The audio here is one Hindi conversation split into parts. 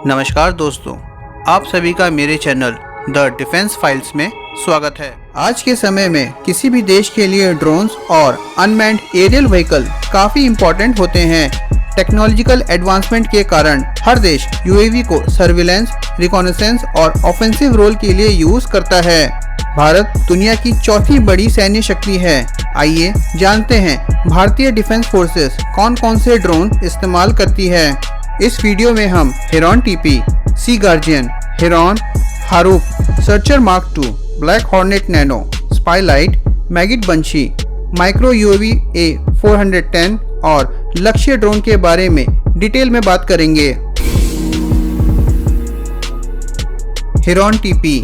नमस्कार दोस्तों, आप सभी का मेरे चैनल द डिफेंस फाइल्स में स्वागत है। आज के समय में किसी भी देश के लिए ड्रोन्स और अनमैन्ड एरियल व्हीकल काफ़ी इम्पोर्टेंट होते हैं। टेक्नोलॉजिकल एडवांसमेंट के कारण हर देश यूएवी को सर्विलेंस, रिकॉनेसेंस और ऑफेंसिव रोल के लिए यूज करता है। भारत दुनिया की चौथी बड़ी सैन्य शक्ति है। आइए जानते हैं भारतीय डिफेंस फोर्सेस कौन कौन से ड्रोन इस्तेमाल करती है। इस वीडियो में हम Heron TP, Sea Guardian, Heron, Harop, Searcher Mark II, Black Hornet Nano, Spylite, मैगिट बंशी, माइक्रो यूएवी A410 और लक्ष्य ड्रोन के बारे में डिटेल में बात करेंगे। हेरॉन टीपी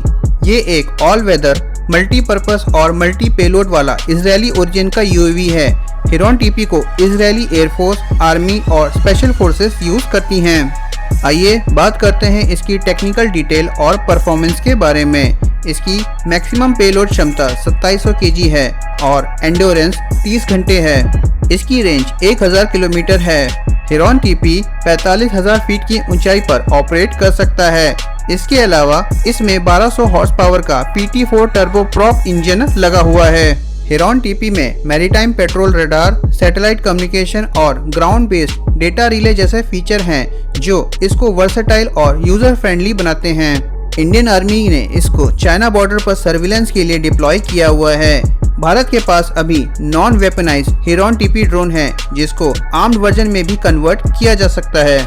ये एक ऑल वेदर, मल्टीपर्पस और मल्टी पेलोड वाला इजरायली ओरिजिन का यूएवी है। हेरॉन टीपी को इजरायली एयरफोर्स, आर्मी और स्पेशल फोर्सेस यूज करती हैं। आइए बात करते हैं इसकी टेक्निकल डिटेल और परफॉर्मेंस के बारे में। इसकी मैक्सिमम पेलोड क्षमता 2700 kg है और एंड्योरेंस 30 घंटे है। इसकी रेंज 1000 किलोमीटर है। हेरॉन टीपी 45,000 फीट की ऊंचाई पर ऑपरेट कर सकता है। इसके अलावा इसमें 1200 हॉर्स पावर का PT4 टर्बो प्रॉप इंजन लगा हुआ है। हेरॉन टीपी में maritime petrol radar, satellite communication और ग्राउंड बेस्ड डेटा रिले जैसे फीचर हैं जो इसको वर्सेटाइल और यूजर फ्रेंडली बनाते हैं। इंडियन आर्मी ने इसको चाइना बॉर्डर पर सर्विलेंस के लिए डिप्लॉय किया हुआ है। भारत के पास अभी non weaponised heron TP drone है जिसको आर्म्ड वर्जन में भी कन्वर्ट किया जा सकता है।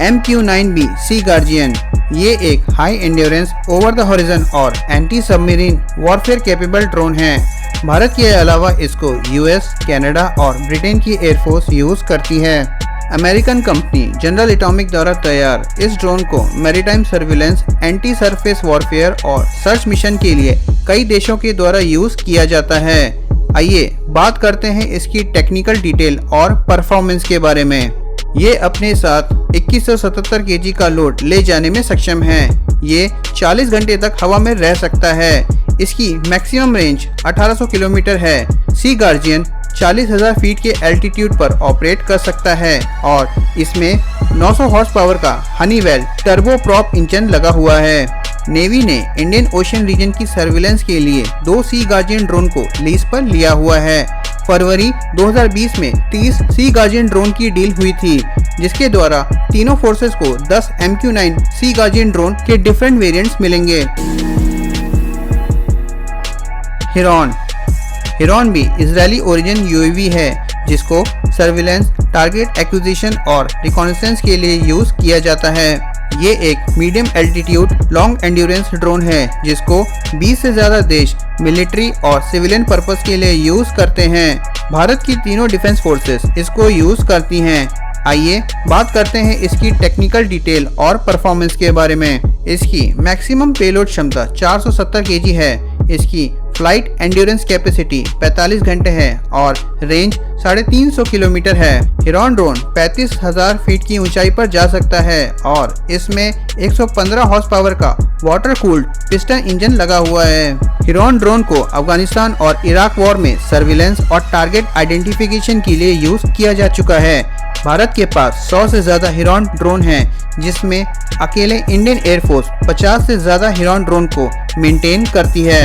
MQ-9B सी गार्जियन ये एक high endurance, over the horizon और anti submarine warfare capable drone है। भारत के अलावा इसको यूएस, कनाडा और ब्रिटेन की एयरफोर्स यूज करती है। अमेरिकन कंपनी जनरल एटॉमिक द्वारा तैयार इस ड्रोन को maritime surveillance, anti surface warfare और सर्च मिशन के लिए कई देशों के द्वारा यूज किया जाता है। आइए बात करते हैं इसकी टेक्निकल डिटेल और परफॉर्मेंस के बारे में। ये अपने साथ 2177 kg का लोड ले जाने में सक्षम है। ये 40 घंटे तक हवा में रह सकता है। इसकी मैक्सिमम रेंज 1800 किलोमीटर है। सी गार्जियन 40,000 फीट के एल्टीट्यूड पर ऑपरेट कर सकता है और इसमें 900 हॉर्स पावर का हनीवेल टर्बो प्रॉप इंजन लगा हुआ है। नेवी ने इंडियन ओशन रीजन की सर्विलेंस के लिए 2 सी गार्जियन ड्रोन को लीज पर लिया हुआ है। फरवरी 2020 में 30 सी गार्जियन ड्रोन की डील हुई थी जिसके द्वारा तीनों फोर्सेस को 10 MQ-9 सी गार्जियन ड्रोन के डिफरेंट वेरिएंट्स मिलेंगे। हेरॉन भी इजरायली ओरिजिन यूएवी है जिसको सर्विलेंस, टारगेट एक्विजिशन और रिकॉनेसेंस के लिए यूज किया जाता है। ये एक medium altitude long endurance drone है जिसको 20 से ज्यादा देश मिलिट्री और सिविलियन पर्पस के लिए यूज करते हैं। भारत की तीनों डिफेंस फोर्सेस इसको यूज करती हैं। आइए बात करते हैं इसकी टेक्निकल डिटेल और परफॉर्मेंस के बारे में। इसकी मैक्सिमम पेलोड क्षमता 470 kg है। इसकी फ्लाइट एंड्योरेंस कैपेसिटी 45 घंटे है और रेंज 350 किलोमीटर है। हेरॉन ड्रोन 35,000 फीट की ऊंचाई पर जा सकता है और इसमें 115 हॉर्स पावर का वाटर कूल्ड पिस्टन इंजन लगा हुआ है। हेरॉन ड्रोन को अफगानिस्तान और इराक वॉर में सर्विलेंस और टारगेट आइडेंटिफिकेशन के लिए यूज किया जा चुका है। भारत के पास 100 से ज्यादा हेरॉन ड्रोन हैं जिसमें अकेले इंडियन एयरफोर्स 50 से ज्यादा हेरॉन ड्रोन को मेंटेन करती है।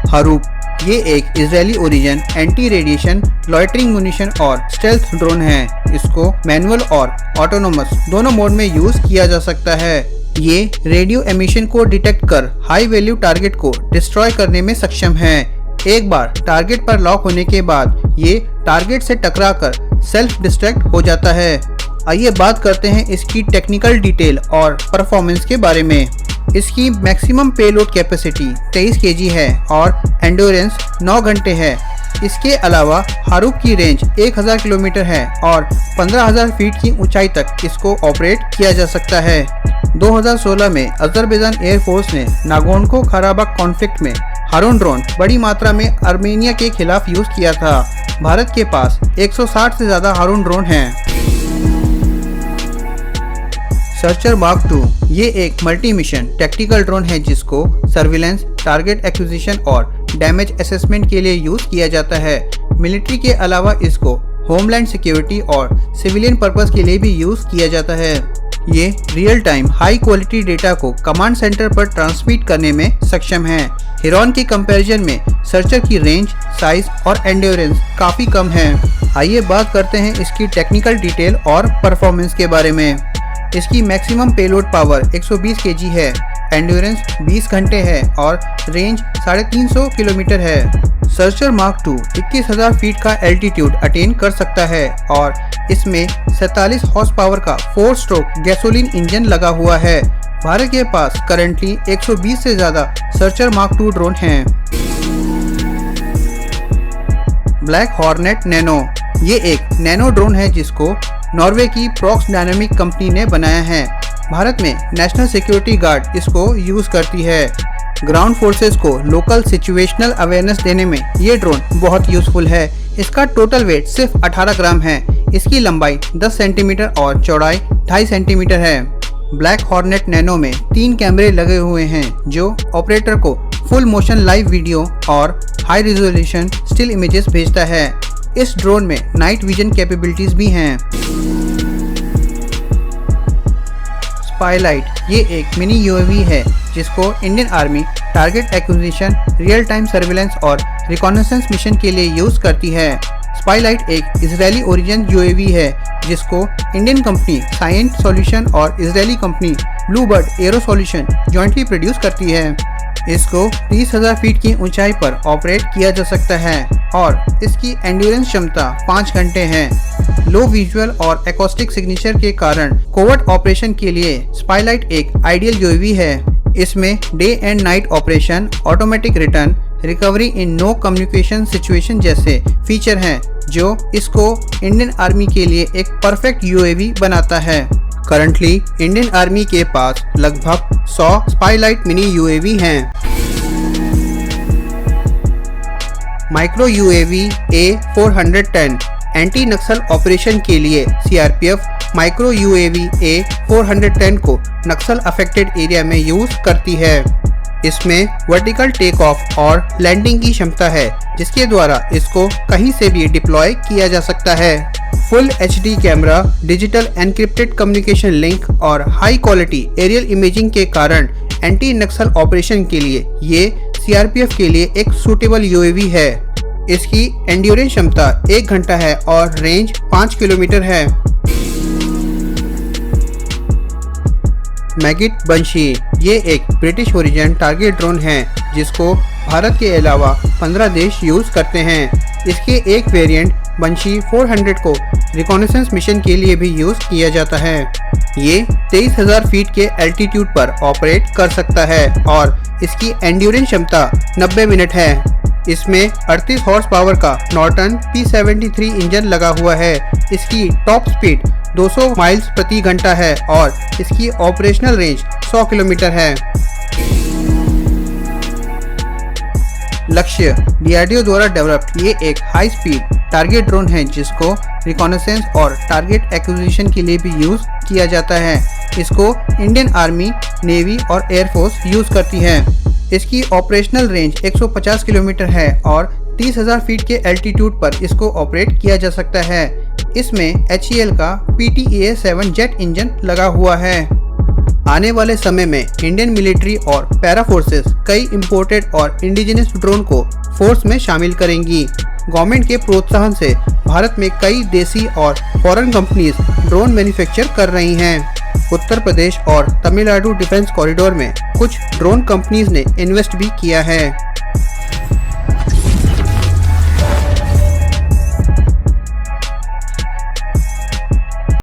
हारूप ये एक Israeli origin anti radiation, loitering munition और स्टेल्थ ड्रोन है। इसको मैनुअल और ऑटोनोमस दोनों मोड में यूज किया जा सकता है। ये रेडियो एमिशन को डिटेक्ट कर हाई वैल्यू टारगेट को डिस्ट्रॉय करने में सक्षम है। एक बार टारगेट पर लॉक होने के बाद ये टारगेट से टकराकर सेल्फ डिस्ट्रैक्ट हो जाता है। आइए बात करते हैं इसकी टेक्निकल डिटेल और परफॉर्मेंस के बारे में। इसकी मैक्सिमम पेलोड कैपेसिटी 23 kg है और एंड्योरेंस 9 घंटे है। इसके अलावा हारूप की रेंज 1000 किलोमीटर है और 15,000 फीट की ऊंचाई तक इसको ऑपरेट किया जा सकता है। 2016 में अजरबैजान एयरफोर्स ने नागोर्नो कराबाख कॉन्फ्लिक्ट में हारून ड्रोन बड़ी मात्रा में आर्मेनिया के खिलाफ यूज किया था। भारत के पास 160 से ज्यादा हारून ड्रोन हैं। सर्चर मार्क II ये एक मल्टी मिशन टैक्टिकल ड्रोन है जिसको सर्विलेंस, टारगेट एक्विजिशन और डैमेज असेसमेंट के लिए यूज किया जाता है। मिलिट्री के अलावा इसको होमलैंड सिक्योरिटी और सिविलियन पर्पस के लिए भी यूज किया जाता है। ये real time high quality data को कमांड सेंटर पर ट्रांसमिट करने में सक्षम है। हेरॉन के कंपैरिजन में सर्चर की रेंज, साइज और एंड्योरेंस काफ़ी कम है। आइए बात करते हैं इसकी टेक्निकल डिटेल और परफॉर्मेंस के बारे में। इसकी मैक्सिमम पेलोड पावर 120 kg है, एंड्योरेंस 20 घंटे है और रेंज 350 किलोमीटर है। सर्चर मार्क II 21,000 फीट का एल्टीट्यूड अटेन कर सकता है और इसमें 47 हॉर्स पावर का 4 स्ट्रोक गैसोलीन इंजन लगा हुआ है। भारत के पास करंटली 120 से ज़्यादा सर्चर मार्क II ड्रोन हैं। ब्लैक हॉर्नेट नैनो, ये एक नैनो ड्रोन है जिसको नॉर्वे की प्रॉक्स डायनामिक कंपनी ने बनाया है। भारत में नेशनल सिक्योरिटी गार्ड इसको यूज़ करती है। ग्राउंड फोर्सेस को लोकल सिचुएशनल अवेयरनेस देने में ये ड्रोन बहुत यूजफुल है। इसका टोटल वेट सिर्फ 18 ग्राम है। इसकी लंबाई 10 सेंटीमीटर और चौड़ाई 2.5 सेंटीमीटर है। ब्लैक हॉर्नेट नैनो में 3 कैमरे लगे हुए हैं जो ऑपरेटर को फुल मोशन लाइव वीडियो और हाई रिजोल्यूशन स्टिल इमेजेस भेजता है। इस ड्रोन में नाइट विजन कैपेबिलिटीज भी हैं। स्पाईलाइट, ये एक मिनी यूएवी है जिसको Indian army target acquisition, real time surveillance और रिकॉनेसेंस मिशन के लिए यूज़ करती है। स्पाईलाइट एक इजरायली ओरिजिन यूएवी है जिसको इंडियन कंपनी साइंट सॉल्यूशन और Israeli company Bluebird arrow solution jointly produce करती है। इसको 30,000 फीट की ऊंचाई पर ऑपरेट किया जा सकता है और इसकी एंड्योरेंस क्षमता 5 घंटे है। लो विजुअल और एकॉस्टिक सिग्नेचर के कारण कोवर्ट ऑपरेशन के लिए स्पाईलाइट एक आइडियल यूएवी है। इसमें day and night operation, automatic return, recovery in no communication situation जैसे फीचर हैं जो इसको इंडियन आर्मी के लिए एक परफेक्ट यूएवी बनाता है। करंटली इंडियन आर्मी के पास लगभग 100 स्पाईलाइट मिनी यूएवी हैं। माइक्रो यूएवी A410 एंटी नक्सल ऑपरेशन के लिए सीआरपीएफ माइक्रो यूएवी A410 को नक्सल अफेक्टेड एरिया में यूज करती है। इसमें वर्टिकल टेक ऑफ और लैंडिंग की क्षमता है जिसके द्वारा इसको कहीं से भी डिप्लॉय किया जा सकता है। Full HD camera, digital encrypted communication link और हाई क्वालिटी एरियल इमेजिंग के कारण एंटी नक्सल ऑपरेशन के लिए ये सीआरपीएफ के लिए एक सूटेबल यूएवी है। इसकी एंड्योरेंस क्षमता 1 घंटा है और रेंज 5 किलोमीटर है। मैगिट बंशी, ये एक ब्रिटिश ओरिजिन टारगेट ड्रोन है जिसको भारत के अलावा 15 देश यूज करते हैं। इसके एक वेरिएंट बंशी 400 को रिकॉनेसेंस मिशन के लिए भी यूज किया जाता है। ये 23,000 फीट के एल्टीट्यूड पर ऑपरेट कर सकता है और इसकी एंड्योरेंस क्षमता 90 मिनट है। इसमें 38 हॉर्स पावर का नॉर्टन P73 इंजन लगा हुआ है। इसकी टॉप स्पीड 200 माइल्स प्रति घंटा है और इसकी ऑपरेशनल रेंज 100 किलोमीटर है। लक्ष्य, DRDO द्वारा डेवलप्ड ये एक हाई स्पीड टारगेट ड्रोन है जिसको रिकॉनेसेंस और टारगेट एक्विजिशन के लिए भी यूज किया जाता है। इसको इंडियन आर्मी, नेवी और एयरफोर्स यूज करती है। इसकी ऑपरेशनल रेंज 150 किलोमीटर है और 30,000 फीट के एल्टीट्यूड पर इसको ऑपरेट किया जा सकता है। इसमें HAL का PTEA-7 जेट इंजन लगा हुआ है। आने वाले समय में इंडियन मिलिट्री और पैरा फोर्सेस कई इंपोर्टेड और इंडिजिनस ड्रोन को फोर्स में शामिल करेंगी। गवर्नमेंट के प्रोत्साहन से भारत में कई देसी और फॉरेन कंपनीज ड्रोन मैन्युफैक्चर कर रही हैं। उत्तर प्रदेश और तमिलनाडु डिफेंस कॉरिडोर में कुछ ड्रोन कंपनीज ने इन्वेस्ट भी किया है।